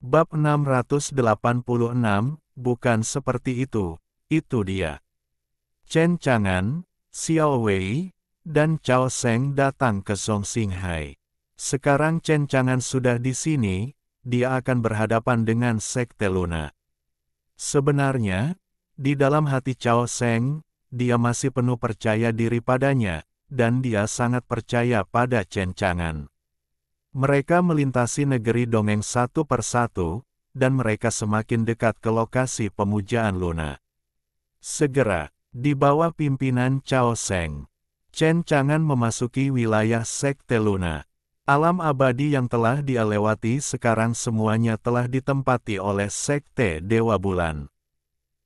Bab 686, bukan seperti itu dia. Chen Chang'an, Xiao Wei, dan Cao Sheng datang ke Zhongxinghai. Sekarang Chen Chang'an sudah di sini, dia akan berhadapan dengan Sekte Luna. Sebenarnya, di dalam hati Cao Sheng, dia masih penuh percaya diri padanya, dan dia sangat percaya pada Chen Chang'an. Mereka melintasi negeri dongeng satu persatu, dan mereka semakin dekat ke lokasi pemujaan Luna. Segera, di bawah pimpinan Cao Sheng, Chen Chang'an memasuki wilayah Sekte Luna. Alam abadi yang telah dia lewati sekarang semuanya telah ditempati oleh Sekte Dewa Bulan.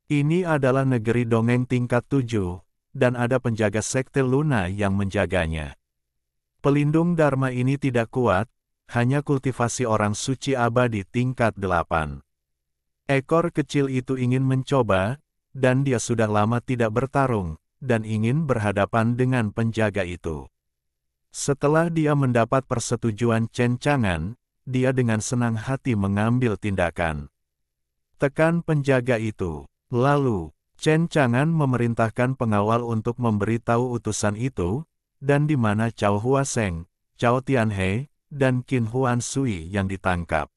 Ini adalah negeri dongeng tingkat 7, dan ada penjaga Sekte Luna yang menjaganya. Pelindung Dharma ini tidak kuat, hanya kultivasi orang suci abadi tingkat 8. Ekor kecil itu ingin mencoba, dan dia sudah lama tidak bertarung, dan ingin berhadapan dengan penjaga itu. Setelah dia mendapat persetujuan Chen Chang'an, dia dengan senang hati mengambil tindakan. Tekan penjaga itu. Lalu, Chen Chang'an memerintahkan pengawal untuk memberitahu utusan itu, dan di mana Cao Huaseng, Cao Tianhe, dan Qin Huan Sui yang ditangkap.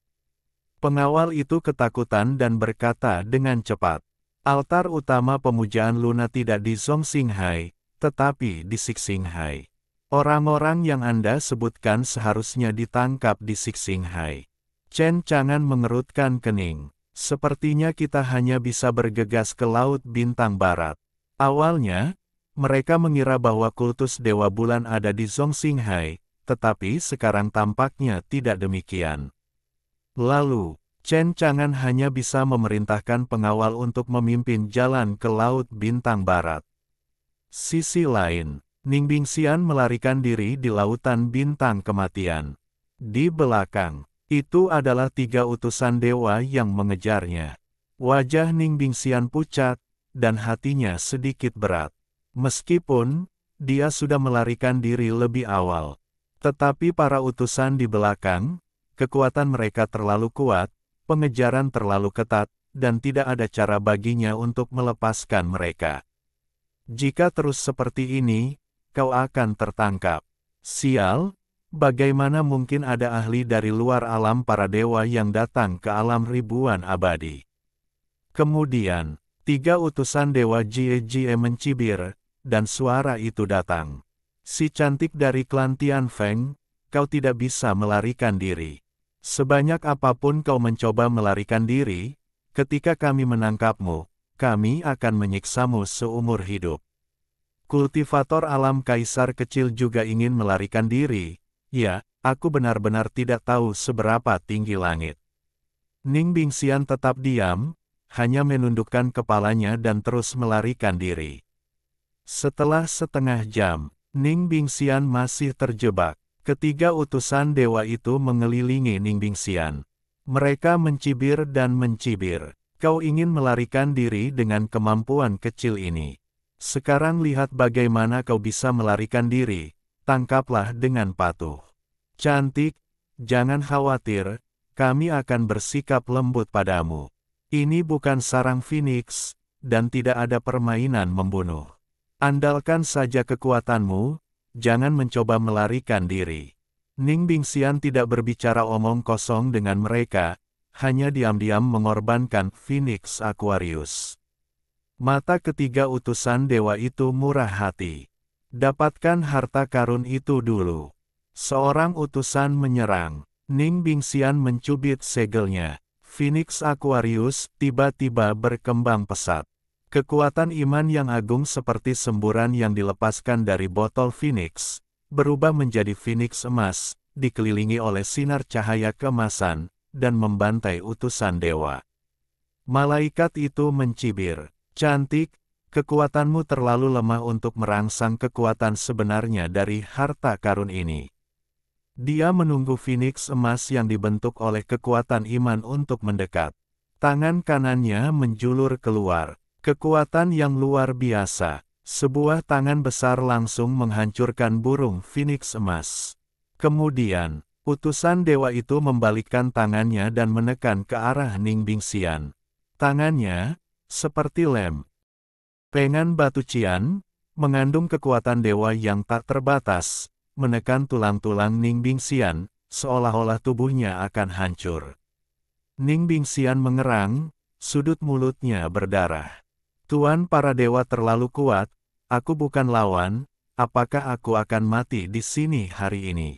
Pengawal itu ketakutan dan berkata dengan cepat, "Altar utama pemujaan Luna tidak di Zhongxinghai, tetapi di Xixinghai. Orang-orang yang Anda sebutkan seharusnya ditangkap di Xixinghai." Chen Chang'an mengerutkan kening. Sepertinya kita hanya bisa bergegas ke Laut Bintang Barat. Awalnya, mereka mengira bahwa kultus Dewa Bulan ada di Zhongxinghai, tetapi sekarang tampaknya tidak demikian. Lalu, Chen Chang'an hanya bisa memerintahkan pengawal untuk memimpin jalan ke Laut Bintang Barat. Sisi lain, Ning Bingxian melarikan diri di Lautan Bintang Kematian. Di belakang, itu adalah 3 utusan dewa yang mengejarnya. Wajah Ning Bingxian pucat, dan hatinya sedikit berat. Meskipun, dia sudah melarikan diri lebih awal. Tetapi para utusan di belakang, kekuatan mereka terlalu kuat, pengejaran terlalu ketat, dan tidak ada cara baginya untuk melepaskan mereka. Jika terus seperti ini, kau akan tertangkap. Sial, bagaimana mungkin ada ahli dari luar alam para dewa yang datang ke alam ribuan abadi? Kemudian, 3 utusan dewa Jie mencibir, dan suara itu datang. "Si cantik dari klan Tianfeng, kau tidak bisa melarikan diri. Sebanyak apapun kau mencoba melarikan diri, ketika kami menangkapmu, kami akan menyiksamu seumur hidup." Kultivator alam kaisar kecil juga ingin melarikan diri. Ya, aku benar-benar tidak tahu seberapa tinggi langit. Ning Bingxian tetap diam, hanya menundukkan kepalanya dan terus melarikan diri. Setelah setengah jam, Ning Bingxian masih terjebak. Ketiga utusan dewa itu mengelilingi Ning Bingxian. Mereka mencibir dan mencibir. "Kau ingin melarikan diri dengan kemampuan kecil ini. Sekarang lihat bagaimana kau bisa melarikan diri. Tangkaplah dengan patuh. Cantik, jangan khawatir, kami akan bersikap lembut padamu. Ini bukan sarang Phoenix, dan tidak ada permainan membunuh. Andalkan saja kekuatanmu, jangan mencoba melarikan diri." Ning Bingxian tidak berbicara omong kosong dengan mereka, hanya diam-diam mengorbankan Phoenix Aquarius. Mata ketiga utusan dewa itu murah hati. "Dapatkan harta karun itu dulu." Seorang utusan menyerang. Ning Bingxian mencubit segelnya. Phoenix Aquarius tiba-tiba berkembang pesat. Kekuatan iman yang agung seperti semburan yang dilepaskan dari botol Phoenix, berubah menjadi Phoenix emas, dikelilingi oleh sinar cahaya keemasan, dan membantai utusan dewa. Malaikat itu mencibir, "Cantik, kekuatanmu terlalu lemah untuk merangsang kekuatan sebenarnya dari harta karun ini." Dia menunggu Phoenix emas yang dibentuk oleh kekuatan iman untuk mendekat. Tangan kanannya menjulur keluar. Kekuatan yang luar biasa. Sebuah tangan besar langsung menghancurkan burung Phoenix emas. Kemudian, Utusan dewa itu membalikkan tangannya dan menekan ke arah Ning Bingxian. Tangannya, seperti lem pengan batu cian, mengandung kekuatan dewa yang tak terbatas, menekan tulang-tulang Ning Bingxian, seolah-olah tubuhnya akan hancur. Ning Bingxian mengerang, sudut mulutnya berdarah. Tuan para dewa terlalu kuat, aku bukan lawan, apakah aku akan mati di sini hari ini?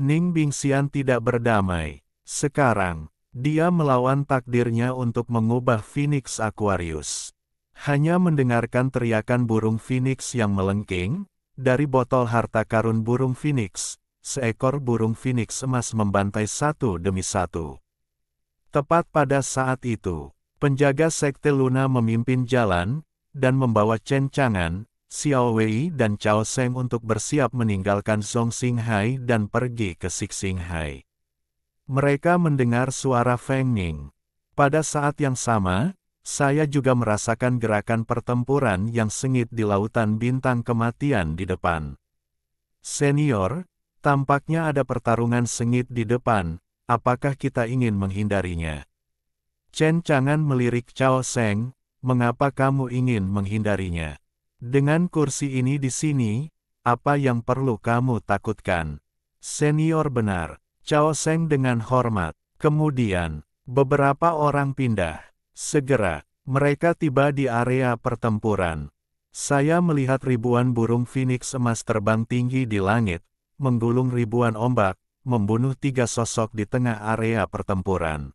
Ning Bingxian tidak berdamai. Sekarang, dia melawan takdirnya untuk mengubah Phoenix Aquarius. Hanya mendengarkan teriakan burung Phoenix yang melengking, dari botol harta karun burung Phoenix, seekor burung Phoenix emas membantai satu demi satu. Tepat pada saat itu, penjaga Sekte Luna memimpin jalan, dan membawa Chen Chang'an, Xiao Wei dan Cao Sheng untuk bersiap meninggalkan Zhong Xinghai dan pergi ke Xinghai. Mereka mendengar suara Feng Ning. Pada saat yang sama, saya juga merasakan gerakan pertempuran yang sengit di lautan bintang kematian di depan. Senior, tampaknya ada pertarungan sengit di depan, apakah kita ingin menghindarinya? Chen Chang'an melirik Cao Sheng, mengapa kamu ingin menghindarinya? Dengan kursi ini di sini, apa yang perlu kamu takutkan? Senior benar, Cao Sheng dengan hormat. Kemudian, beberapa orang pindah. Segera, mereka tiba di area pertempuran. Saya melihat ribuan burung Phoenix emas terbang tinggi di langit, menggulung ribuan ombak, membunuh 3 sosok di tengah area pertempuran.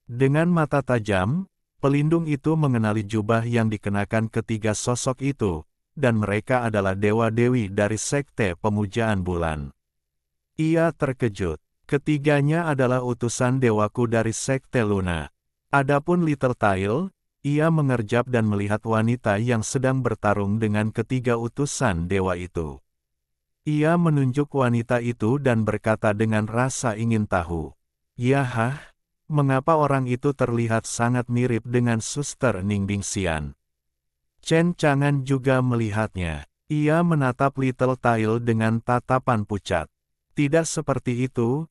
Dengan mata tajam, pelindung itu mengenali jubah yang dikenakan ketiga sosok itu, dan mereka adalah dewa-dewi dari Sekte Pemujaan Bulan. Ia terkejut. Ketiganya adalah utusan dewaku dari Sekte Luna. Adapun Little Tail, ia mengerjap dan melihat wanita yang sedang bertarung dengan ketiga utusan dewa itu. Ia menunjuk wanita itu dan berkata dengan rasa ingin tahu. Yahah, mengapa orang itu terlihat sangat mirip dengan Suster Ning Bingxian? Chen Chang'an juga melihatnya. Ia menatap Little Tail dengan tatapan pucat. Tidak seperti itu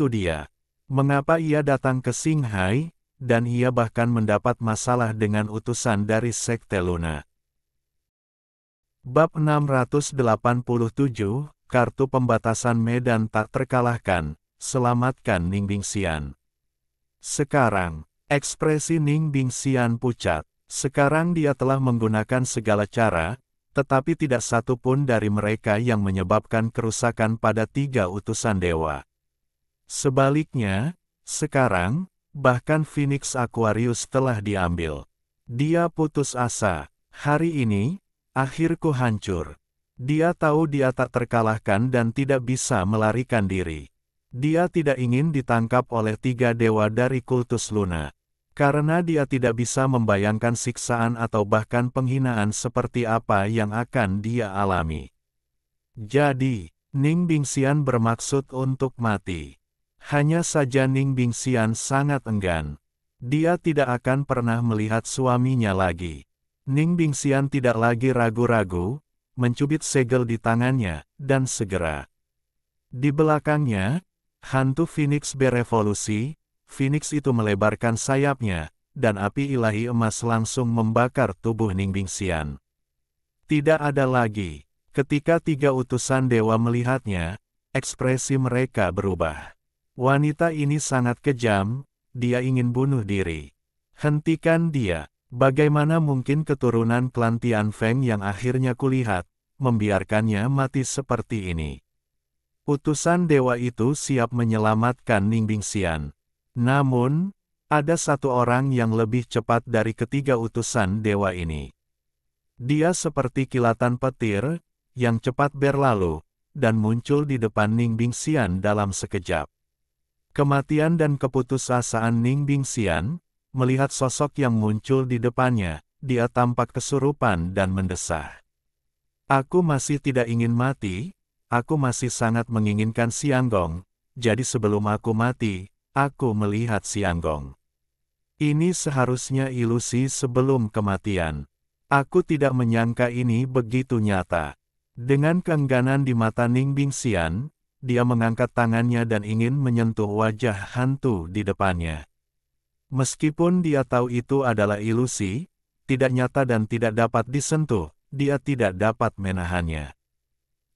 dia. Mengapa ia datang ke Xinghai, dan ia bahkan mendapat masalah dengan utusan dari Sekte Luna. Bab 687, Kartu Pembatasan Medan Tak Terkalahkan, Selamatkan Ning Bingxian. Sekarang, ekspresi Ning Bingxian pucat. Sekarang dia telah menggunakan segala cara, tetapi tidak satu pun dari mereka yang menyebabkan kerusakan pada 3 utusan dewa. Sebaliknya, sekarang, bahkan Phoenix Aquarius telah diambil. Dia putus asa. Hari ini, akhirku hancur. Dia tahu dia tak terkalahkan dan tidak bisa melarikan diri. Dia tidak ingin ditangkap oleh 3 dewa dari kultus Luna. Karena dia tidak bisa membayangkan siksaan atau bahkan penghinaan seperti apa yang akan dia alami. Jadi, Ning Bingxian bermaksud untuk mati. Hanya saja Ning Bingxian sangat enggan. Dia tidak akan pernah melihat suaminya lagi. Ning Bingxian tidak lagi ragu-ragu, mencubit segel di tangannya, dan segera. Di belakangnya, hantu Phoenix berevolusi. Phoenix itu melebarkan sayapnya, dan api ilahi emas langsung membakar tubuh Ning Bingxian. Tidak ada lagi. Ketika 3 utusan dewa melihatnya, ekspresi mereka berubah. Wanita ini sangat kejam, dia ingin bunuh diri. Hentikan dia. Bagaimana mungkin keturunan klan Tianfeng yang akhirnya kulihat, membiarkannya mati seperti ini? Utusan dewa itu siap menyelamatkan Ning Bingxian. Namun, ada satu orang yang lebih cepat dari ketiga utusan dewa ini. Dia seperti kilatan petir, yang cepat berlalu, dan muncul di depan Ning Bingxian dalam sekejap. Kematian dan keputusasaan Ning Bingxian, melihat sosok yang muncul di depannya, dia tampak kesurupan dan mendesah. Aku masih tidak ingin mati, aku masih sangat menginginkan Xianggong, jadi sebelum aku mati, aku melihat Xianggong. Ini seharusnya ilusi sebelum kematian. Aku tidak menyangka ini begitu nyata. Dengan keengganan di mata Ning Bingxian, dia mengangkat tangannya dan ingin menyentuh wajah hantu di depannya. Meskipun dia tahu itu adalah ilusi, tidak nyata dan tidak dapat disentuh, dia tidak dapat menahannya.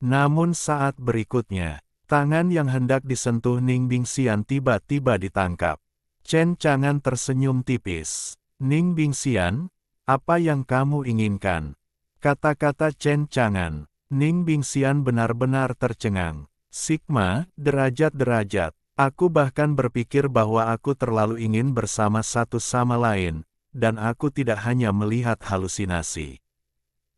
Namun saat berikutnya, tangan yang hendak disentuh Ning Bingxian tiba-tiba ditangkap. Chen Chang'an tersenyum tipis. "Ning Bingxian, apa yang kamu inginkan?" Kata-kata Chen Chang'an. Ning Bingxian benar-benar tercengang. "Sigma, derajat-derajat. Aku bahkan berpikir bahwa aku terlalu ingin bersama satu sama lain, dan aku tidak hanya melihat halusinasi.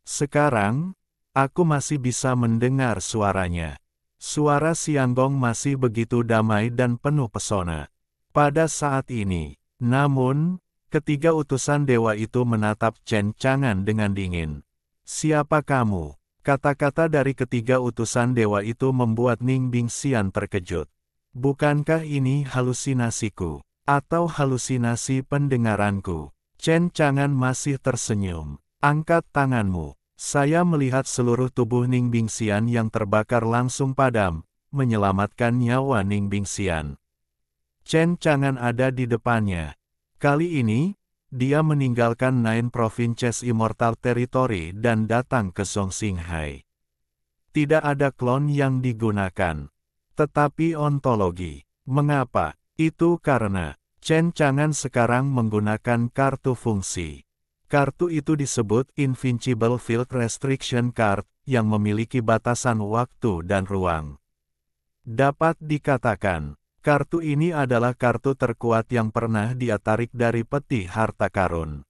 Sekarang, aku masih bisa mendengar suaranya." Suara Xianggong masih begitu damai dan penuh pesona. Pada saat ini, namun, ketiga utusan dewa itu menatap Chen Chang'an dengan dingin. "Siapa kamu?" Kata-kata dari ketiga utusan dewa itu membuat Ning Bingxian terkejut. "Bukankah ini halusinasiku? Atau halusinasi pendengaranku?" Chen Chang'an masih tersenyum. "Angkat tanganmu." Saya melihat seluruh tubuh Ning Bingxian yang terbakar langsung padam, menyelamatkan nyawa Ning Bingxian. Chen Chang'an ada di depannya. Kali ini, dia meninggalkan Nine Provinces Immortal Territory dan datang ke Zhongxinghai. Tidak ada klon yang digunakan, tetapi ontologi. Mengapa? Itu karena Chen Chang'an sekarang menggunakan kartu fungsi. Kartu itu disebut Invincible Field Restriction Card, yang memiliki batasan waktu dan ruang. Dapat dikatakan, kartu ini adalah kartu terkuat yang pernah dia tarik dari peti harta karun.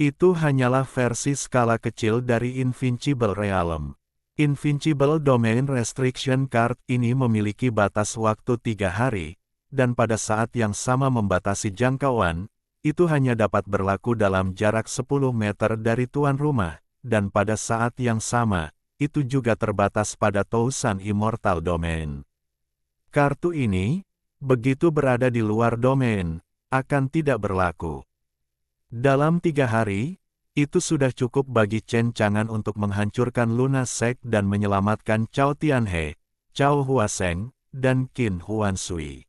Itu hanyalah versi skala kecil dari Invincible Realm. Invincible Domain Restriction Card ini memiliki batas waktu 3 hari, dan pada saat yang sama membatasi jangkauan, itu hanya dapat berlaku dalam jarak 10 meter dari tuan rumah, dan pada saat yang sama, itu juga terbatas pada Tousan Immortal Domain. Kartu ini, begitu berada di luar domain, akan tidak berlaku. Dalam 3 hari, itu sudah cukup bagi Chen Chang'an untuk menghancurkan Luna Sect dan menyelamatkan Cao Tianhe, Cao Huaseng, dan Qin Huanshui.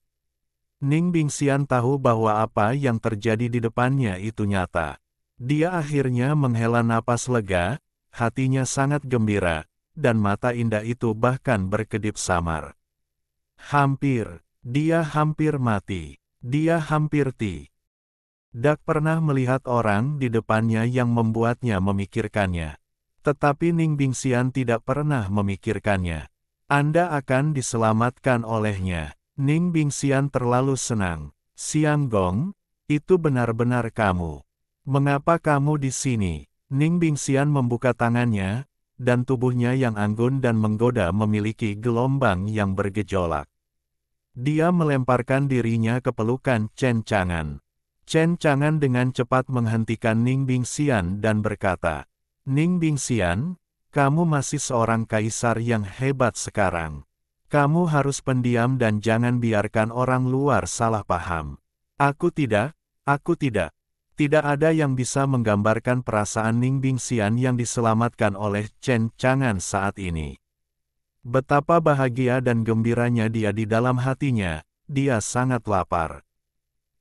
Ning Bingxian tahu bahwa apa yang terjadi di depannya itu nyata. Dia akhirnya menghela napas lega, hatinya sangat gembira, dan mata indah itu bahkan berkedip samar. Dia hampir mati. Dia hampir tidak pernah melihat orang di depannya yang membuatnya memikirkannya. Tetapi Ning Bingxian tidak pernah memikirkannya. Anda akan diselamatkan olehnya. Ning Bingxian terlalu senang. "Xianggong, itu benar-benar kamu. Mengapa kamu di sini?" Ning Bingxian membuka tangannya, dan tubuhnya yang anggun dan menggoda memiliki gelombang yang bergejolak. Dia melemparkan dirinya ke pelukan Chen Chang'an. Chen Chang'an dengan cepat menghentikan Ning Bingxian dan berkata, "Ning Bingxian, kamu masih seorang kaisar yang hebat sekarang. Kamu harus pendiam dan jangan biarkan orang luar salah paham." Aku tidak. Tidak ada yang bisa menggambarkan perasaan Ning Bingxian yang diselamatkan oleh Chen Chang'an saat ini. Betapa bahagia dan gembiranya dia di dalam hatinya, dia sangat lapar.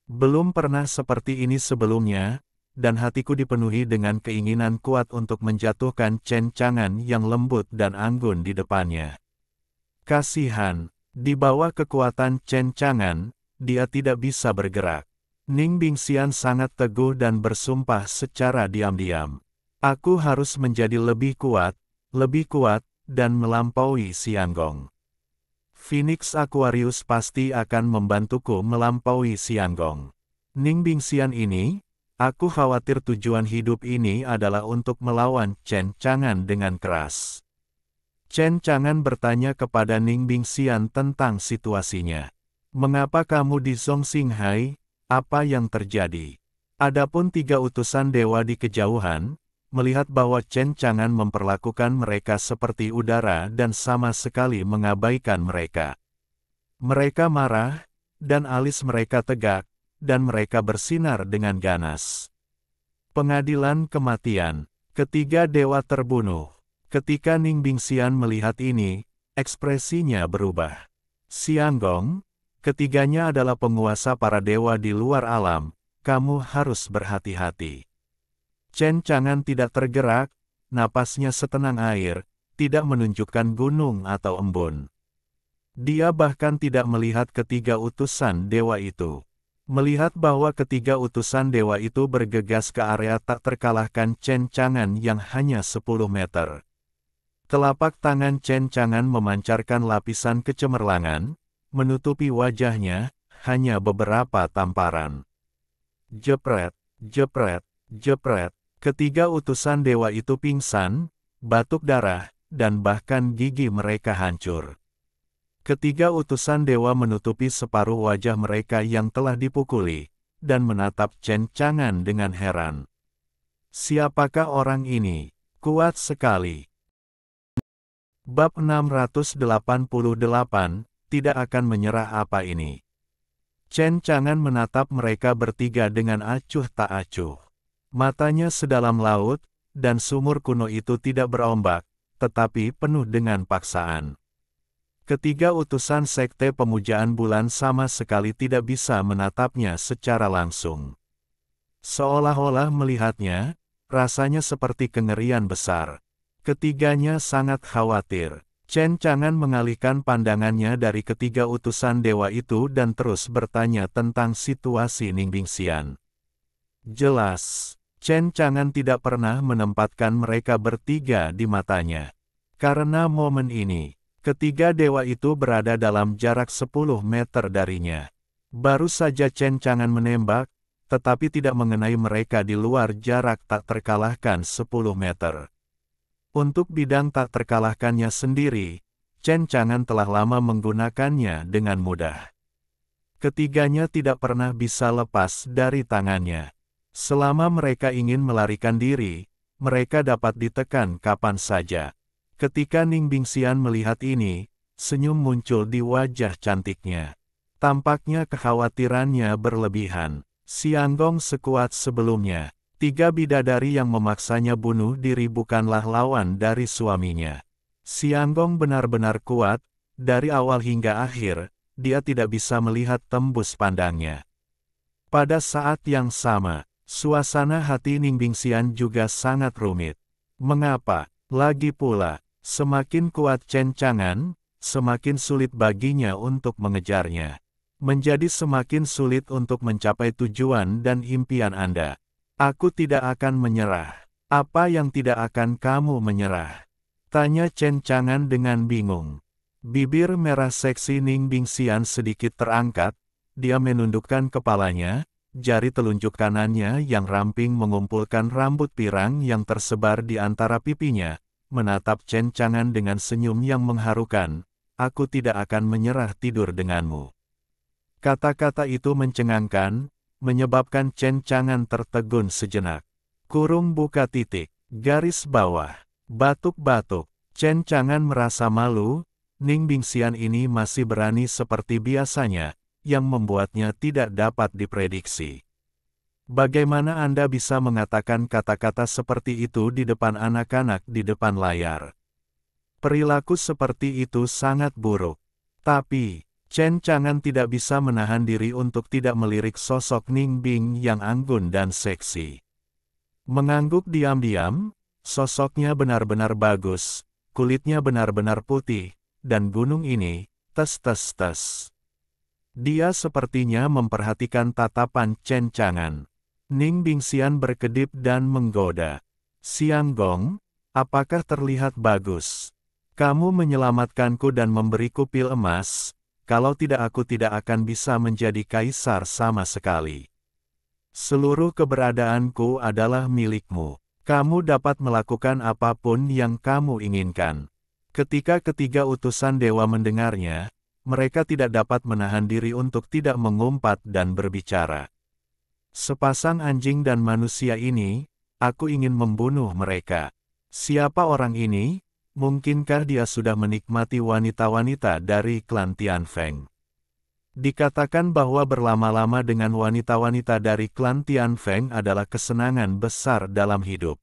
Belum pernah seperti ini sebelumnya, dan hatiku dipenuhi dengan keinginan kuat untuk menjatuhkan Chen Chang'an yang lembut dan anggun di depannya. Kasihan, di bawah kekuatan Chen Chang'an, dia tidak bisa bergerak. Ning Bingxian sangat teguh dan bersumpah secara diam-diam. "Aku harus menjadi lebih kuat, dan melampaui Xianggong. Phoenix Aquarius pasti akan membantuku melampaui Xianggong. Ning Bingxian ini, aku khawatir tujuan hidup ini adalah untuk melawan Chen Chang'an dengan keras." Chen Chang'an bertanya kepada Ning Bingxian tentang situasinya. "Mengapa kamu di Zhongxinghai? Apa yang terjadi?" Adapun 3 utusan dewa di kejauhan, melihat bahwa Chen Chang'an memperlakukan mereka seperti udara dan sama sekali mengabaikan mereka. Mereka marah, dan alis mereka tegak, dan mereka bersinar dengan ganas. Pengadilan kematian. Ketiga dewa terbunuh. Ketika Ning Bingxian melihat ini, Ekspresinya berubah. Xianggong, ketiganya adalah penguasa para dewa di luar alam, kamu harus berhati-hati. Chen Chang'an tidak tergerak, napasnya setenang air, tidak menunjukkan gunung atau embun. Dia bahkan tidak melihat ketiga utusan dewa itu. Melihat bahwa ketiga utusan dewa itu bergegas ke area tak terkalahkan Chen Chang'an yang hanya 10 meter. Telapak tangan Chen Chang'an memancarkan lapisan kecemerlangan, menutupi wajahnya, hanya beberapa tamparan. Jepret, jepret, jepret, ketiga utusan dewa itu pingsan, batuk darah, dan bahkan gigi mereka hancur. Ketiga utusan dewa menutupi separuh wajah mereka yang telah dipukuli, dan menatap Chen Chang'an dengan heran. Siapakah orang ini? Kuat sekali. Bab 688, tidak akan menyerah apa ini? Chen Chang'an menatap mereka bertiga dengan acuh tak acuh. Matanya sedalam laut, dan sumur kuno itu tidak berombak, tetapi penuh dengan paksaan. Ketiga utusan sekte pemujaan bulan sama sekali tidak bisa menatapnya secara langsung. Seolah-olah melihatnya, rasanya seperti kengerian besar. Ketiganya sangat khawatir. Chen Chang'an mengalihkan pandangannya dari ketiga utusan dewa itu dan terus bertanya tentang situasi Ningbingxian. Jelas, Chen Chang'an tidak pernah menempatkan mereka bertiga di matanya. Karena momen ini, ketiga dewa itu berada dalam jarak 10 meter darinya. Baru saja Chen Chang'an menembak, tetapi tidak mengenai mereka di luar jarak tak terkalahkan 10 meter. Untuk bidang tak terkalahkannya sendiri, Chen Chang'an telah lama menggunakannya dengan mudah. Ketiganya tidak pernah bisa lepas dari tangannya. Selama mereka ingin melarikan diri, mereka dapat ditekan kapan saja. Ketika Ningbingxian melihat ini, senyum muncul di wajah cantiknya. Tampaknya kekhawatirannya berlebihan. Xianggong sekuat sebelumnya. 3 bidadari yang memaksanya bunuh diri bukanlah lawan dari suaminya. Xianggong benar-benar kuat, dari awal hingga akhir, dia tidak bisa melihat tembus pandangnya. Pada saat yang sama, suasana hati Ningbingxian juga sangat rumit. Mengapa? Lagi pula, semakin kuat Chen Chang'an, semakin sulit baginya untuk mengejarnya. Menjadi semakin sulit untuk mencapai tujuan dan impian Anda. Aku tidak akan menyerah. Apa yang tidak akan kamu menyerah? Tanya Chen Chang'an dengan bingung. Bibir merah seksi Ningbingxian sedikit terangkat, dia menundukkan kepalanya, jari telunjuk kanannya yang ramping mengumpulkan rambut pirang yang tersebar di antara pipinya, menatap Chen Chang'an dengan senyum yang mengharukan, aku tidak akan menyerah tidur denganmu. Kata-kata itu mencengangkan, menyebabkan Chen Chang'an tertegun sejenak. Kurung buka titik, garis bawah, batuk-batuk. Chen Chang'an merasa malu, Ningbingxian ini masih berani seperti biasanya, yang membuatnya tidak dapat diprediksi. Bagaimana Anda bisa mengatakan kata-kata seperti itu di depan anak-anak di depan layar? Perilaku seperti itu sangat buruk. Tapi, Chen Chang'an tidak bisa menahan diri untuk tidak melirik sosok Ningbing yang anggun dan seksi. Mengangguk diam-diam, sosoknya benar-benar bagus, kulitnya benar-benar putih, dan gunung ini, tes-tes-tes. Dia sepertinya memperhatikan tatapan Chen Chang'an. Ningbingxian berkedip dan menggoda. Xianggong, apakah terlihat bagus? Kamu menyelamatkanku dan memberiku pil emas, kalau tidak aku tidak akan bisa menjadi kaisar sama sekali. Seluruh keberadaanku adalah milikmu. Kamu dapat melakukan apapun yang kamu inginkan. Ketika ketiga utusan dewa mendengarnya, mereka tidak dapat menahan diri untuk tidak mengumpat dan berbicara. Sepasang anjing dan manusia ini, aku ingin membunuh mereka. Siapa orang ini? Mungkinkah dia sudah menikmati wanita-wanita dari klan Tianfeng? Dikatakan bahwa berlama-lama dengan wanita-wanita dari klan Tianfeng adalah kesenangan besar dalam hidup.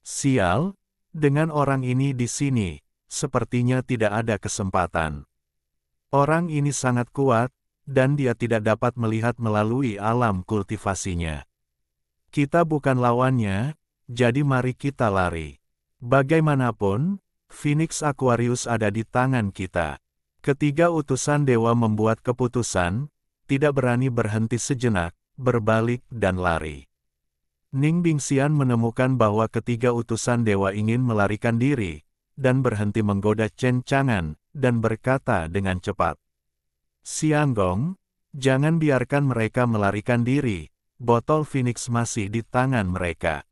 Sial, dengan orang ini di sini, sepertinya tidak ada kesempatan. Orang ini sangat kuat, dan dia tidak dapat melihat melalui alam kultivasinya. Kita bukan lawannya, jadi mari kita lari. Bagaimanapun, Phoenix Aquarius ada di tangan kita. Ketiga utusan dewa membuat keputusan, tidak berani berhenti sejenak, berbalik dan lari. Ning Bingxian menemukan bahwa ketiga utusan dewa ingin melarikan diri, dan berhenti menggoda Chen Chang'an, dan berkata dengan cepat. Xianggong, jangan biarkan mereka melarikan diri, botol Phoenix masih di tangan mereka.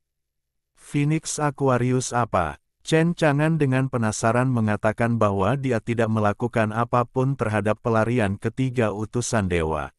Phoenix Aquarius apa? Chen Chang'an dengan penasaran mengatakan bahwa dia tidak melakukan apapun terhadap pelarian ketiga utusan dewa.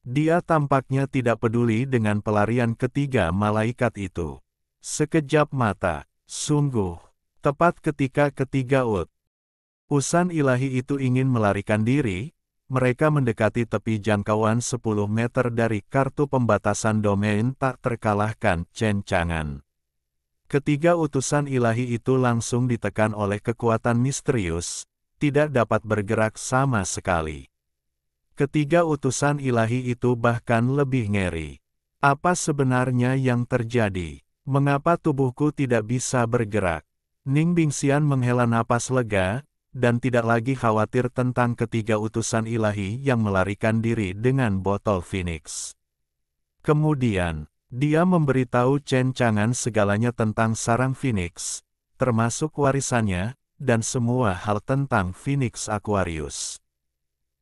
Dia tampaknya tidak peduli dengan pelarian ketiga malaikat itu. Sekejap mata, sungguh, tepat ketika ketiga utusan ilahi itu ingin melarikan diri, mereka mendekati tepi jangkauan 10 meter dari kartu pembatasan domain tak terkalahkan Chen Chang'an. Ketiga utusan ilahi itu langsung ditekan oleh kekuatan misterius, tidak dapat bergerak sama sekali. Ketiga utusan ilahi itu bahkan lebih ngeri. Apa sebenarnya yang terjadi? Mengapa tubuhku tidak bisa bergerak? Ning Bingxian menghela napas lega, dan tidak lagi khawatir tentang ketiga utusan ilahi yang melarikan diri dengan botol Phoenix. Kemudian, dia memberitahu Chen Chang'an segalanya tentang sarang Phoenix, termasuk warisannya, dan semua hal tentang Phoenix Aquarius.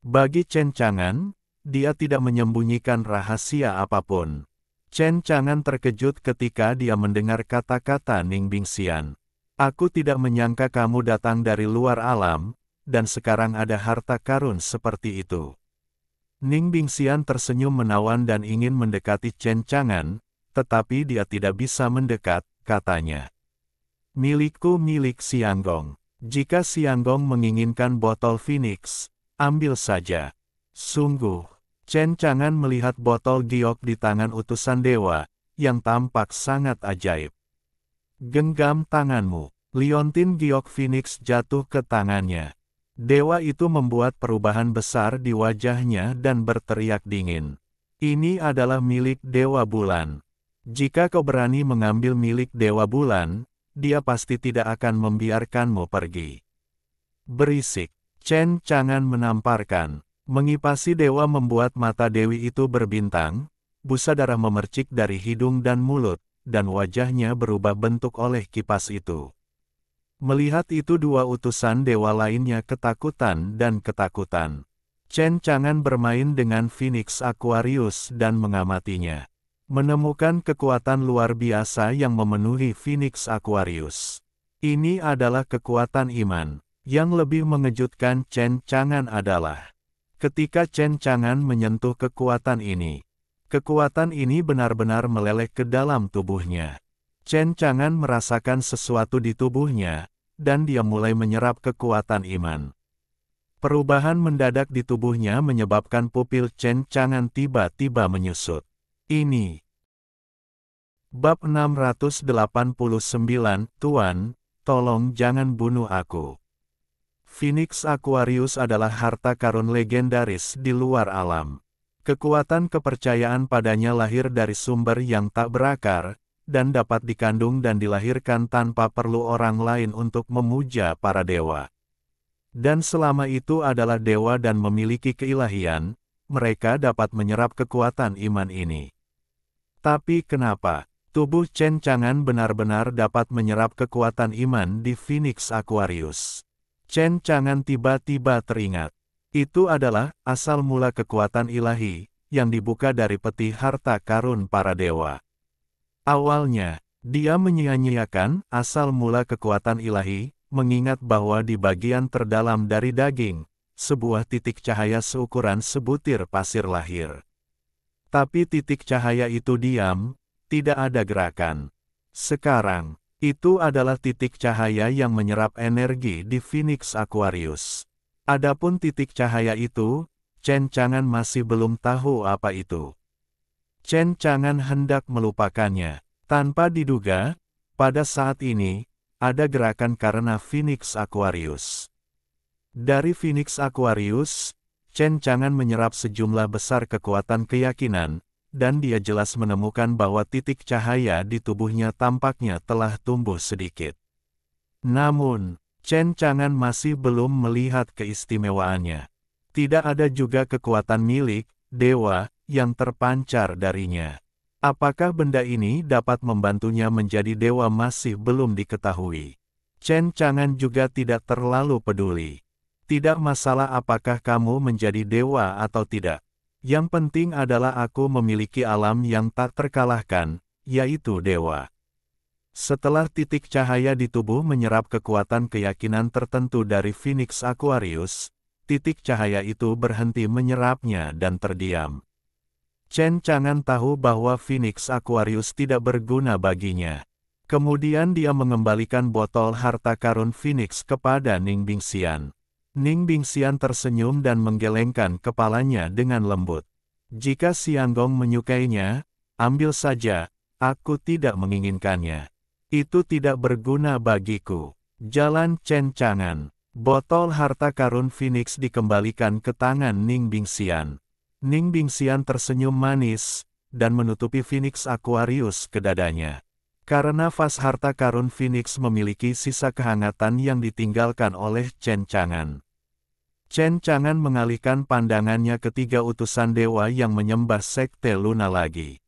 Bagi Chen Chang'an, dia tidak menyembunyikan rahasia apapun. Chen Chang'an terkejut ketika dia mendengar kata-kata Ning Bingxian. Aku tidak menyangka kamu datang dari luar alam, dan sekarang ada harta karun seperti itu. Ning Bingxian tersenyum menawan dan ingin mendekati Chen Chang'an, tetapi dia tidak bisa mendekat, katanya. Milikku milik Xianggong. Jika Xianggong menginginkan botol Phoenix, ambil saja. Sungguh, Chen Chang'an melihat botol giok di tangan utusan dewa, yang tampak sangat ajaib. Genggam tanganmu. Liontin giok Phoenix jatuh ke tangannya. Dewa itu membuat perubahan besar di wajahnya dan berteriak dingin. Ini adalah milik Dewa Bulan. Jika kau berani mengambil milik Dewa Bulan, dia pasti tidak akan membiarkanmu pergi. Berisik. Chen Chang'an menamparkan. Mengipasi dewa membuat mata dewi itu berbintang, busa darah memercik dari hidung dan mulut, dan wajahnya berubah bentuk oleh kipas itu. Melihat itu dua utusan dewa lainnya ketakutan dan ketakutan. Chen Chang'an bermain dengan Phoenix Aquarius dan mengamatinya. Menemukan kekuatan luar biasa yang memenuhi Phoenix Aquarius. Ini adalah kekuatan iman. Yang lebih mengejutkan Chen Chang'an adalah ketika Chen Chang'an menyentuh kekuatan ini. Kekuatan ini benar-benar meleleh ke dalam tubuhnya. Chen Chang'an merasakan sesuatu di tubuhnya, dan dia mulai menyerap kekuatan iman. Perubahan mendadak di tubuhnya menyebabkan pupil Chen Chang'an tiba-tiba menyusut. Ini Bab 689, Tuan, tolong jangan bunuh aku. Phoenix Aquarius adalah harta karun legendaris di luar alam. Kekuatan kepercayaan padanya lahir dari sumber yang tak berakar, dan dapat dikandung dan dilahirkan tanpa perlu orang lain untuk memuja para dewa. Dan selama itu adalah dewa dan memiliki keilahian, mereka dapat menyerap kekuatan iman ini. Tapi kenapa tubuh Chen Chang'an benar-benar dapat menyerap kekuatan iman di Phoenix Aquarius? Chen Chang'an tiba-tiba teringat. Itu adalah asal mula kekuatan ilahi, yang dibuka dari peti harta karun para dewa. Awalnya, dia menyia-nyiakan asal mula kekuatan ilahi, mengingat bahwa di bagian terdalam dari daging, sebuah titik cahaya seukuran sebutir pasir lahir. Tapi titik cahaya itu diam, tidak ada gerakan. Sekarang, itu adalah titik cahaya yang menyerap energi di Phoenix Aquarius. Adapun titik cahaya itu, Chen Chang'an masih belum tahu apa itu. Chen Chang'an hendak melupakannya. Tanpa diduga, pada saat ini, ada gerakan karena Phoenix Aquarius. Dari Phoenix Aquarius, Chen Chang'an menyerap sejumlah besar kekuatan keyakinan, dan dia jelas menemukan bahwa titik cahaya di tubuhnya tampaknya telah tumbuh sedikit. Namun, Chen Chang'an masih belum melihat keistimewaannya. Tidak ada juga kekuatan milik dewa yang terpancar darinya. Apakah benda ini dapat membantunya menjadi dewa masih belum diketahui. Chen Chang'an juga tidak terlalu peduli. Tidak masalah apakah kamu menjadi dewa atau tidak. Yang penting adalah aku memiliki alam yang tak terkalahkan, yaitu dewa. Setelah titik cahaya di tubuh menyerap kekuatan keyakinan tertentu dari Phoenix Aquarius, titik cahaya itu berhenti menyerapnya dan terdiam. Chen Chang'an tahu bahwa Phoenix Aquarius tidak berguna baginya. Kemudian dia mengembalikan botol harta karun Phoenix kepada Ning Bingxian. Ning Bingxian tersenyum dan menggelengkan kepalanya dengan lembut. Jika Xianggong menyukainya, ambil saja, aku tidak menginginkannya. Itu tidak berguna bagiku. Jalan Chen Chang'an. Botol harta karun Phoenix dikembalikan ke tangan Ning Bingxian. Ning Bingxian tersenyum manis, dan menutupi Phoenix Aquarius ke dadanya. Karena vas harta karun Phoenix memiliki sisa kehangatan yang ditinggalkan oleh Chen Chang'an. Chen Chang'an mengalihkan pandangannya ke 3 utusan dewa yang menyembah sekte Luna lagi.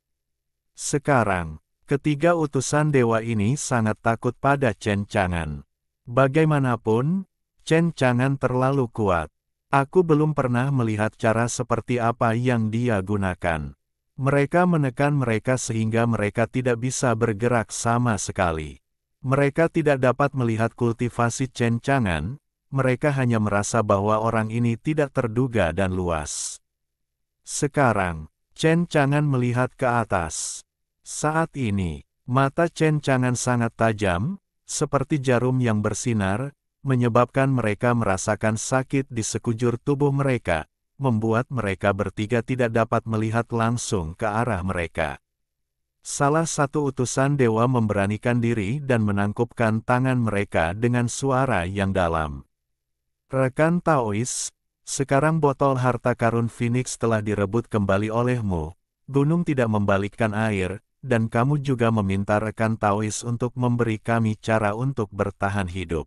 Sekarang, ketiga utusan dewa ini sangat takut pada Chen Chang'an. Bagaimanapun, Chen Chang'an terlalu kuat. Aku belum pernah melihat cara seperti apa yang dia gunakan. Mereka menekan mereka sehingga mereka tidak bisa bergerak sama sekali. Mereka tidak dapat melihat kultivasi Chen Chang'an, mereka hanya merasa bahwa orang ini tidak terduga dan luas. Sekarang, Chen Chang'an melihat ke atas. Saat ini, mata Chen Chang'an sangat tajam, seperti jarum yang bersinar, menyebabkan mereka merasakan sakit di sekujur tubuh mereka, membuat mereka bertiga tidak dapat melihat langsung ke arah mereka. Salah satu utusan dewa memberanikan diri dan menangkupkan tangan mereka dengan suara yang dalam. Rekan Taois, sekarang botol harta karun Phoenix telah direbut kembali olehmu, gunung tidak membalikkan air, dan kamu juga meminta rekan Taois untuk memberi kami cara untuk bertahan hidup.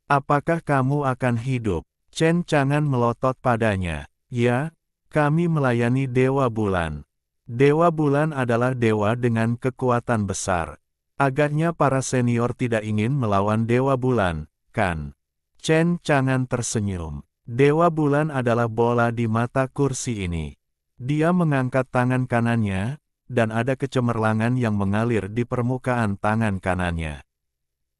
Apakah kamu akan hidup? Chen Chang'an melotot padanya. Ya, kami melayani Dewa Bulan. Dewa Bulan adalah dewa dengan kekuatan besar. Agaknya para senior tidak ingin melawan Dewa Bulan, kan? Chen Chang'an tersenyum. Dewa Bulan adalah bola di mata kursi ini. Dia mengangkat tangan kanannya, dan ada kecemerlangan yang mengalir di permukaan tangan kanannya.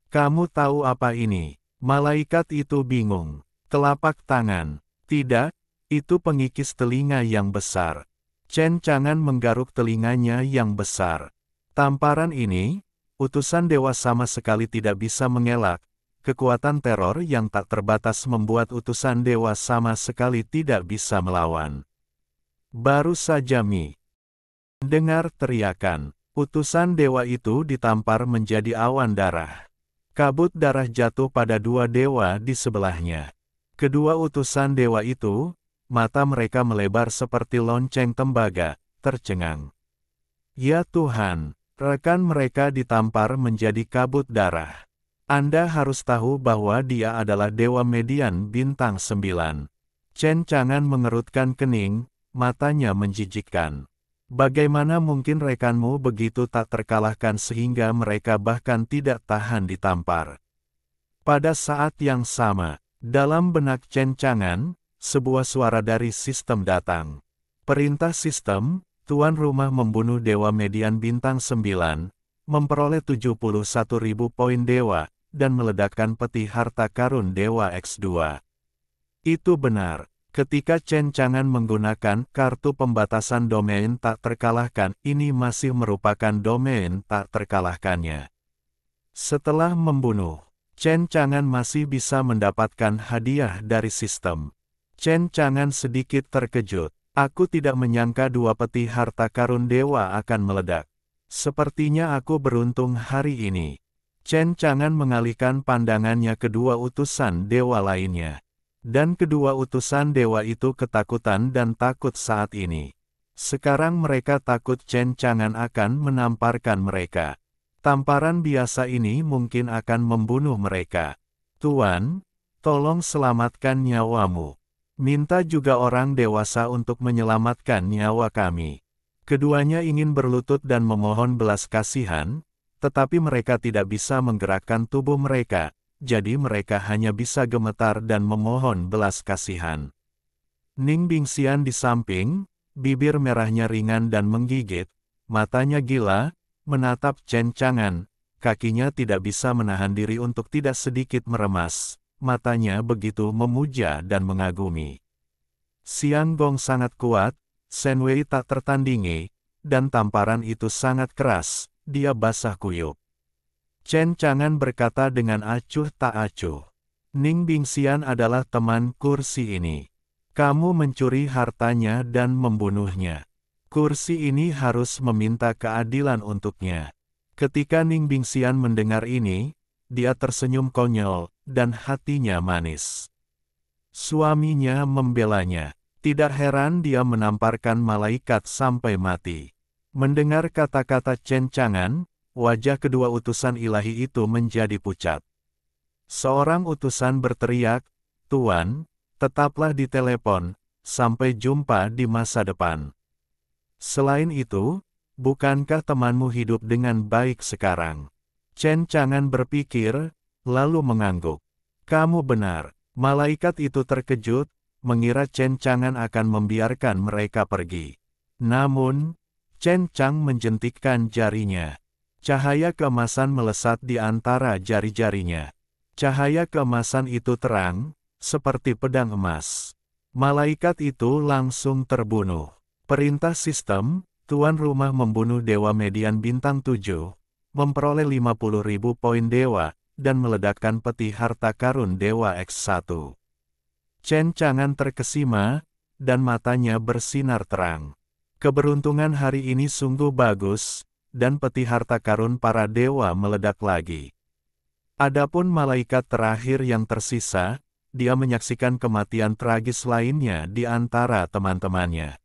Kamu tahu apa ini? Malaikat itu bingung. Telapak tangan. Tidak, itu pengikis telinga yang besar. Chen Chang'an menggaruk telinganya yang besar. Tamparan ini, utusan dewa sama sekali tidak bisa mengelak. Kekuatan teror yang tak terbatas membuat utusan dewa sama sekali tidak bisa melawan. Baru saja dengar teriakan. Utusan dewa itu ditampar menjadi awan darah. Kabut darah jatuh pada 2 dewa di sebelahnya. Kedua utusan dewa itu, mata mereka melebar seperti lonceng tembaga, tercengang. Ya Tuhan, rekan mereka ditampar menjadi kabut darah. Anda harus tahu bahwa dia adalah Dewa Median Bintang 9. Chen Chang'an mengerutkan kening, matanya menjijikkan. Bagaimana mungkin rekanmu begitu tak terkalahkan sehingga mereka bahkan tidak tahan ditampar? Pada saat yang sama, dalam benak Chen Chang'an, sebuah suara dari sistem datang. Perintah sistem, tuan rumah membunuh Dewa Median Bintang 9, memperoleh 71.000 poin dewa, dan meledakkan peti harta karun Dewa X2. Itu benar. Ketika Chen Chang'an menggunakan kartu pembatasan domain tak terkalahkan, ini masih merupakan domain tak terkalahkannya. Setelah membunuh, Chen Chang'an masih bisa mendapatkan hadiah dari sistem. Chen Chang'an sedikit terkejut. Aku tidak menyangka 2 peti harta karun dewa akan meledak. Sepertinya aku beruntung hari ini. Chen Chang'an mengalihkan pandangannya ke dua utusan dewa lainnya. Dan kedua utusan dewa itu ketakutan dan takut saat ini. Sekarang mereka takut Chen Chang'an akan menamparkan mereka. Tamparan biasa ini mungkin akan membunuh mereka. Tuan, tolong selamatkan nyawamu. Minta juga orang dewasa untuk menyelamatkan nyawa kami. Keduanya ingin berlutut dan memohon belas kasihan, tetapi mereka tidak bisa menggerakkan tubuh mereka, jadi mereka hanya bisa gemetar dan memohon belas kasihan. Ning Bingxian di samping, bibir merahnya ringan dan menggigit, matanya gila, menatap Chen Chang'an, kakinya tidak bisa menahan diri untuk tidak sedikit meremas, matanya begitu memuja dan mengagumi. Xiang Gong sangat kuat, Shen Wei tak tertandingi, dan tamparan itu sangat keras, dia basah kuyup. Chen Chang'an berkata dengan acuh tak acuh. Ning Bingxian adalah teman kursi ini. Kamu mencuri hartanya dan membunuhnya. Kursi ini harus meminta keadilan untuknya. Ketika Ning Bingxian mendengar ini, dia tersenyum konyol, dan hatinya manis. Suaminya membelanya. Tidak heran dia menamparkan malaikat sampai mati. Mendengar kata-kata Chen Chang'an, wajah kedua utusan ilahi itu menjadi pucat. Seorang utusan berteriak, "Tuan, tetaplah di telepon, sampai jumpa di masa depan." Selain itu, bukankah temanmu hidup dengan baik sekarang? Chen Chang'an berpikir, lalu mengangguk. Kamu benar. Malaikat itu terkejut, mengira Chen Chang'an akan membiarkan mereka pergi. Namun, Chen Chang menjentikkan jarinya. Cahaya keemasan melesat di antara jari-jarinya. Cahaya keemasan itu terang, seperti pedang emas. Malaikat itu langsung terbunuh. Perintah sistem, tuan rumah membunuh Dewa Median Bintang 7, memperoleh 50.000 poin dewa, dan meledakkan peti harta karun Dewa X1. Chen Chang'an terkesima, dan matanya bersinar terang. Keberuntungan hari ini sungguh bagus, dan peti harta karun para dewa meledak lagi. Adapun malaikat terakhir yang tersisa, dia menyaksikan kematian tragis lainnya di antara teman-temannya.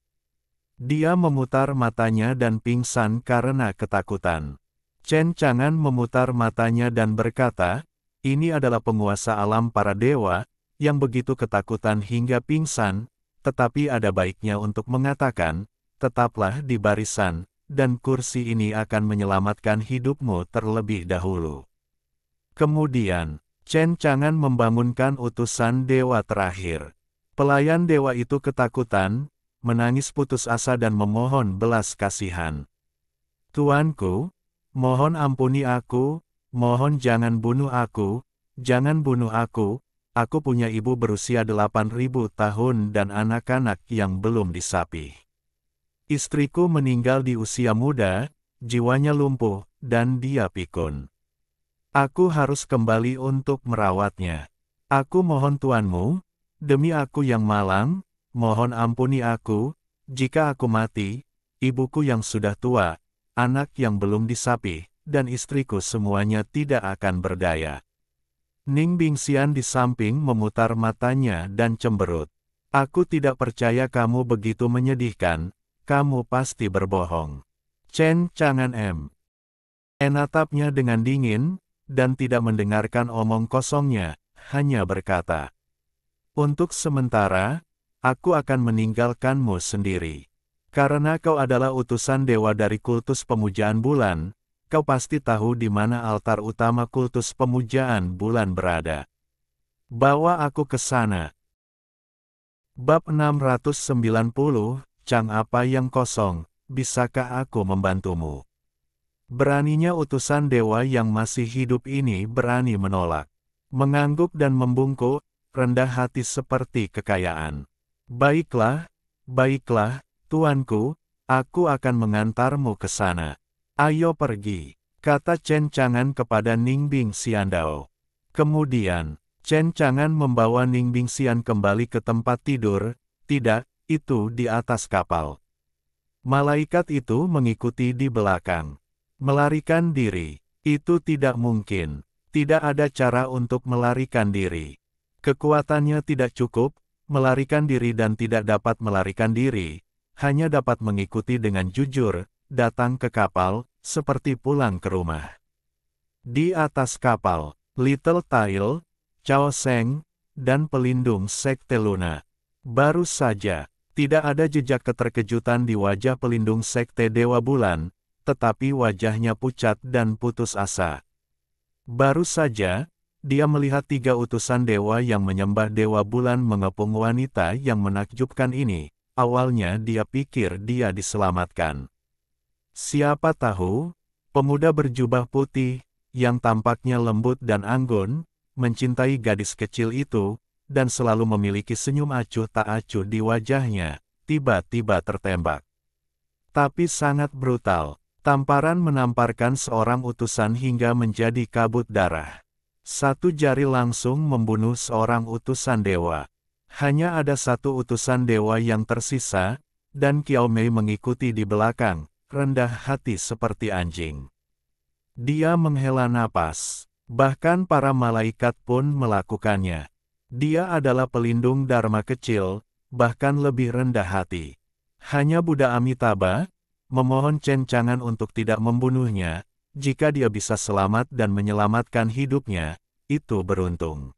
Dia memutar matanya dan pingsan karena ketakutan. Chen Chang'an memutar matanya dan berkata, ini adalah penguasa alam para dewa, yang begitu ketakutan hingga pingsan, tetapi ada baiknya untuk mengatakan, tetaplah di barisan, dan kursi ini akan menyelamatkan hidupmu terlebih dahulu. Kemudian, Chen Chang'an membangunkan utusan dewa terakhir. Pelayan dewa itu ketakutan, menangis putus asa dan memohon belas kasihan. Tuanku, mohon ampuni aku, mohon jangan bunuh aku, aku punya ibu berusia 8.000 tahun dan anak-anak yang belum disapih. Istriku meninggal di usia muda, jiwanya lumpuh, dan dia pikun. Aku harus kembali untuk merawatnya. Aku mohon tuanmu, demi aku yang malang, mohon ampuni aku, jika aku mati, ibuku yang sudah tua, anak yang belum disapih, dan istriku semuanya tidak akan berdaya. Ning Bingxian di samping memutar matanya dan cemberut. Aku tidak percaya kamu begitu menyedihkan, kamu pasti berbohong. Chen Chang'an menatapnya dengan dingin, dan tidak mendengarkan omong kosongnya, hanya berkata, untuk sementara, aku akan meninggalkanmu sendiri. Karena kau adalah utusan dewa dari kultus pemujaan bulan, kau pasti tahu di mana altar utama kultus pemujaan bulan berada. Bawa aku ke sana. Bab 690, Chang apa yang kosong, bisakah aku membantumu? Beraninya utusan dewa yang masih hidup ini berani menolak. Mengangguk dan membungkuk, rendah hati seperti kekayaan. Baiklah, baiklah, tuanku, aku akan mengantarmu ke sana. Ayo pergi, kata Chen Chang'an kepada Ning Bingxian. Kemudian, Chen Chang'an membawa Ning Bingxian kembali ke tempat tidur, tidak, itu di atas kapal. Malaikat itu mengikuti di belakang. Melarikan diri. Itu tidak mungkin. Tidak ada cara untuk melarikan diri. Kekuatannya tidak cukup, melarikan diri dan tidak dapat melarikan diri, hanya dapat mengikuti dengan jujur, datang ke kapal, seperti pulang ke rumah. Di atas kapal, Little Tail, Chao Sheng, dan pelindung Sekte Luna. Baru saja, tidak ada jejak keterkejutan di wajah pelindung Sekte Dewa Bulan, tetapi wajahnya pucat dan putus asa. Baru saja, dia melihat 3 utusan dewa yang menyembah Dewa Bulan mengepung wanita yang menakjubkan ini. Awalnya dia pikir dia diselamatkan. Siapa tahu, pemuda berjubah putih, yang tampaknya lembut dan anggun, mencintai gadis kecil itu, dan selalu memiliki senyum acuh tak acuh di wajahnya, tiba-tiba tertembak. Tapi sangat brutal. Tamparan menamparkan seorang utusan hingga menjadi kabut darah. 1 jari langsung membunuh seorang utusan dewa. Hanya ada 1 utusan dewa yang tersisa, dan Qiao Mei mengikuti di belakang, rendah hati seperti anjing. Dia menghela napas. Bahkan para malaikat pun melakukannya. Dia adalah pelindung Dharma kecil, bahkan lebih rendah hati. Hanya Buddha Amitabha memohon Chen Chang'an untuk tidak membunuhnya. Jika dia bisa selamat dan menyelamatkan hidupnya, itu beruntung.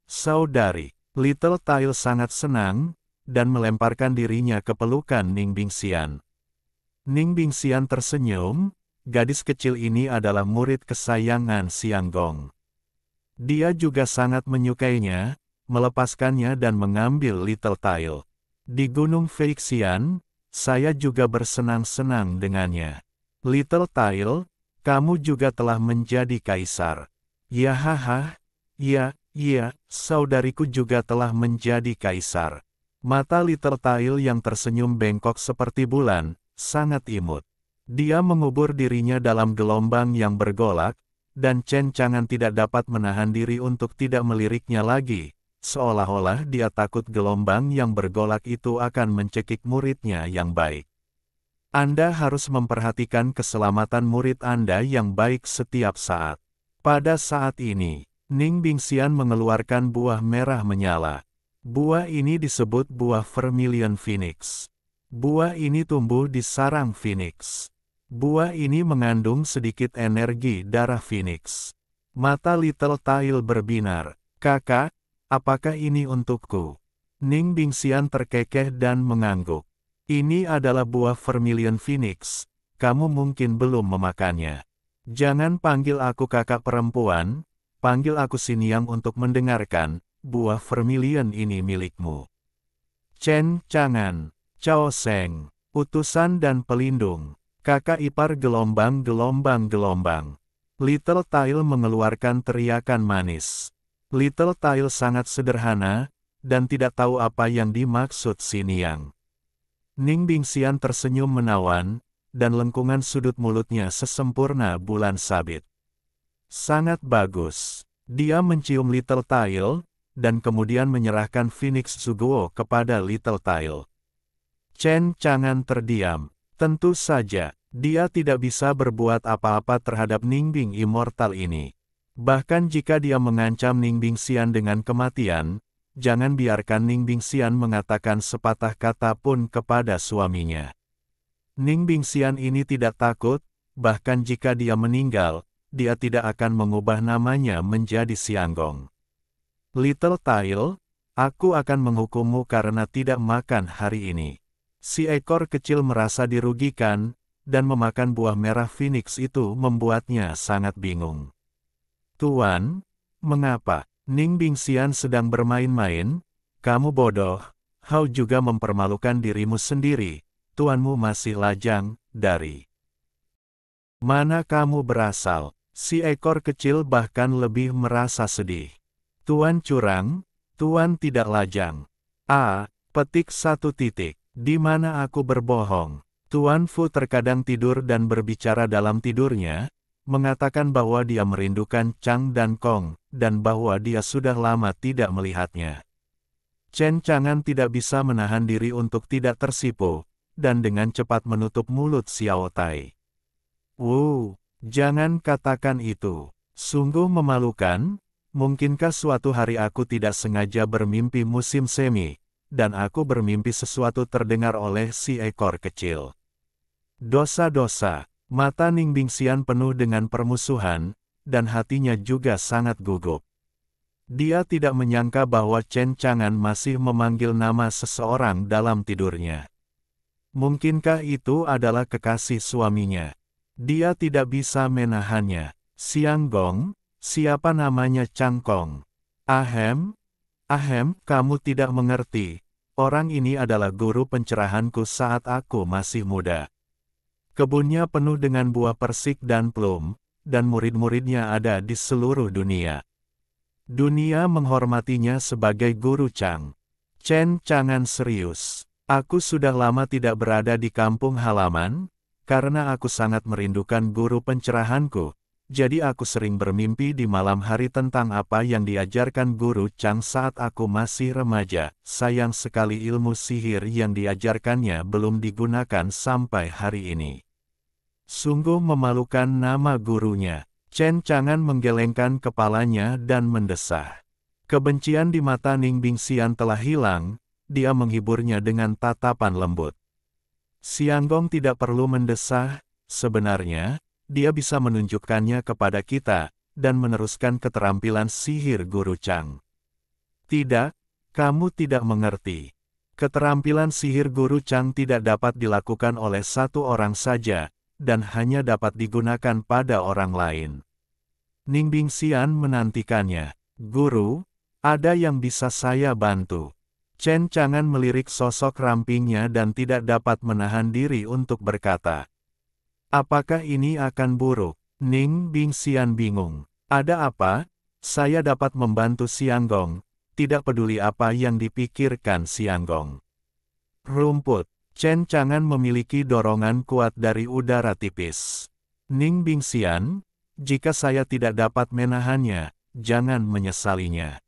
Saudari, Little Tail sangat senang, dan melemparkan dirinya ke pelukan Ning Bingxian. Ning Bingxian tersenyum, gadis kecil ini adalah murid kesayangan Xiang Gong. Dia juga sangat menyukainya, melepaskannya dan mengambil Little Tail. Di Gunung Feixian, saya juga bersenang-senang dengannya. Little Tail, kamu juga telah menjadi kaisar. Ya haha, ya, saudariku juga telah menjadi kaisar. Mata Little Tail yang tersenyum bengkok seperti bulan, sangat imut. Dia mengubur dirinya dalam gelombang yang bergolak, dan Chen Chang'an tidak dapat menahan diri untuk tidak meliriknya lagi. Seolah-olah dia takut gelombang yang bergolak itu akan mencekik muridnya yang baik. Anda harus memperhatikan keselamatan murid Anda yang baik setiap saat. Pada saat ini, Ning Bingxian mengeluarkan buah merah menyala. Buah ini disebut buah Vermilion Phoenix. Buah ini tumbuh di sarang Phoenix. Buah ini mengandung sedikit energi darah Phoenix. Mata Little Tail berbinar. Kakak, apakah ini untukku? Ning Bingxian terkekeh dan mengangguk. Ini adalah buah Vermilion Phoenix, kamu mungkin belum memakannya. Jangan panggil aku kakak perempuan, panggil aku Xiniang untuk mendengarkan, buah Vermilion ini milikmu. Chen Chang'an, Chao Sheng, utusan dan pelindung, kakak ipar gelombang-gelombang-gelombang. Little Tail mengeluarkan teriakan manis. Little Tail sangat sederhana, dan tidak tahu apa yang dimaksud Xiniang. Ning Bingxian tersenyum menawan, dan lengkungan sudut mulutnya sesempurna bulan sabit. Sangat bagus. Dia mencium Little Tail, dan kemudian menyerahkan Phoenix Zuguo kepada Little Tail. Chen Chang'an terdiam. Tentu saja, dia tidak bisa berbuat apa-apa terhadap Ningbing Immortal ini. Bahkan jika dia mengancam Ning Bingxian dengan kematian, jangan biarkan Ning Bingxian mengatakan sepatah kata pun kepada suaminya. Ning Bingxian ini tidak takut, bahkan jika dia meninggal, dia tidak akan mengubah namanya menjadi Xianggong. Little Tail, aku akan menghukummu karena tidak makan hari ini. Si ekor kecil merasa dirugikan, dan memakan buah merah Phoenix itu membuatnya sangat bingung. Tuan, mengapa? Ning Bingxian sedang bermain-main, kamu bodoh, kau juga mempermalukan dirimu sendiri, tuanmu masih lajang, dari mana kamu berasal? Si ekor kecil bahkan lebih merasa sedih. Tuan curang, tuan tidak lajang. Petik 1. Di mana aku berbohong? Tuan Fu terkadang tidur dan berbicara dalam tidurnya, mengatakan bahwa dia merindukan Chang dan Kong, dan bahwa dia sudah lama tidak melihatnya. Chen Chang'an tidak bisa menahan diri untuk tidak tersipu, dan dengan cepat menutup mulut Xiao Tai. Jangan katakan itu. Sungguh memalukan, mungkinkah suatu hari aku tidak sengaja bermimpi musim semi, dan aku bermimpi sesuatu terdengar oleh si ekor kecil. Dosa-dosa, mata Ning Bingxian penuh dengan permusuhan, dan hatinya juga sangat gugup. Dia tidak menyangka bahwa Chen Chang'an masih memanggil nama seseorang dalam tidurnya. Mungkinkah itu adalah kekasih suaminya? Dia tidak bisa menahannya. Siang Gong, siapa namanya Chang Kong? Ahem, kamu tidak mengerti. Orang ini adalah guru pencerahanku saat aku masih muda. Kebunnya penuh dengan buah persik dan plum, dan murid-muridnya ada di seluruh dunia. Dunia menghormatinya sebagai guru Chang. Chen Chang'an serius. Aku sudah lama tidak berada di kampung halaman, karena aku sangat merindukan guru pencerahanku, jadi aku sering bermimpi di malam hari tentang apa yang diajarkan guru Chang saat aku masih remaja. Sayang sekali ilmu sihir yang diajarkannya belum digunakan sampai hari ini. Sungguh memalukan nama gurunya. Chen Chang'an menggelengkan kepalanya dan mendesah. Kebencian di mata Ning Bingxian telah hilang. Dia menghiburnya dengan tatapan lembut. Siang Gong tidak perlu mendesah, sebenarnya, dia bisa menunjukkannya kepada kita, dan meneruskan keterampilan sihir Guru Chang. Tidak, kamu tidak mengerti. Keterampilan sihir Guru Chang tidak dapat dilakukan oleh satu orang saja, dan hanya dapat digunakan pada orang lain. Ning Bingxian menantikannya. Guru, ada yang bisa saya bantu? Chen Chang'an melirik sosok rampingnya dan tidak dapat menahan diri untuk berkata. Apakah ini akan buruk? Ning Bingxian bingung. Ada apa? Saya dapat membantu Siang Gong, tidak peduli apa yang dipikirkan Siang Gong. Rumput. Chen Chang'an memiliki dorongan kuat dari udara tipis. Ning Bingxian, jika saya tidak dapat menahannya, jangan menyesalinya.